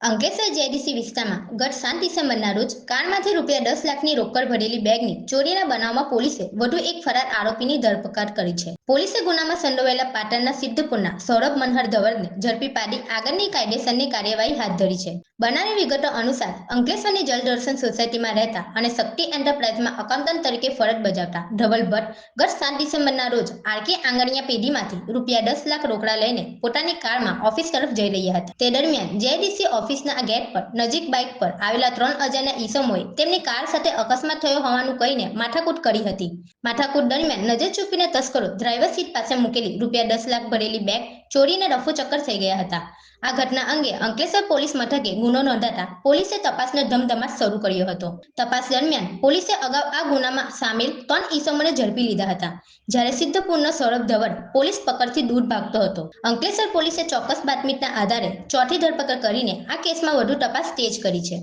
Ankleshwar JDC વિસ્તારમાં ગત 7 ડિસેમ્બરના રોજ કારમાંથી રૂપિયા 10 લાખની રોકડ ભરેલી બેગની ચોરીના બનાવમાં પોલીસે વધુ એક ફરાર આરોપીની ધરપકડ કરી છે. પોલીસે ગુનામાં સંડોવાયેલા પાટણના સિદ્ધપુરના સૌરભ મનહર ધવલને ઝડપી પાડી આગળની કાયદેસરની કાર્યવાહી હાથ ધરી છે. બનાવની વિગતો અનુસાર અંકલેશ્વરની જલદર્શન સોસાયટીમાં રહેતા અને શક્તિ એન્ટરપ્રાઇઝમાં અકાઉન્ટન્ટ તરીકે ફરજ બજાવતા ધવલ ભટ્ટ ગત 7 ડિસેમ્બરના રોજ આરકે આંગણિયા પેઢીમાંથી રૂપિયા 10 લાખ રોકડા લઈને પોતાની કારમાં ઓફિસ તરફ જઈ રહ્યા હતા. તે દરમિયાન જેડીસી ઓફિસના ગેટ પર નજીક બાઇક પર આવેલા 3 અજાણ્યા ઈસમોએ તેમની કાર સાથે અકસ્માત થયો હોવાનું કહીને માથાકૂટ કરી હતી. માથાકૂટ દરમિયાન નજર ચૂકવીને તસ્કરો ડ્રાઈવર સીટ પાસે મૂકેલી રૂપિયા 10 લાખ ભરેલી બેગ ચોરીને રફુચક્કર થઈ ગયા હતા. આ ઘટના અંગે અંકલેશ્વર પોલીસ મથકે ગુનો નોંધાતા પોલીસે તપાસનો ધમધમાટ શરૂ કર્યો હતો. તપાસ દરમિયાન પોલીસે અગાઉ આ ગુનામાં સામેલ 3 ઈસમોને ઝડપી લીધા હતા, જ્યારે સિદ્ધપુરનો સૌરભ ધવલ પોલીસ પકડથી દૂર ભાગતો હતો. અંકલેશ્વર પોલીસે ચોક્કસ બાતમીના આધારે ચોથી ધરપકડ કરીને આ કેસમાં વધુ તપાસ તેજ કરી છે.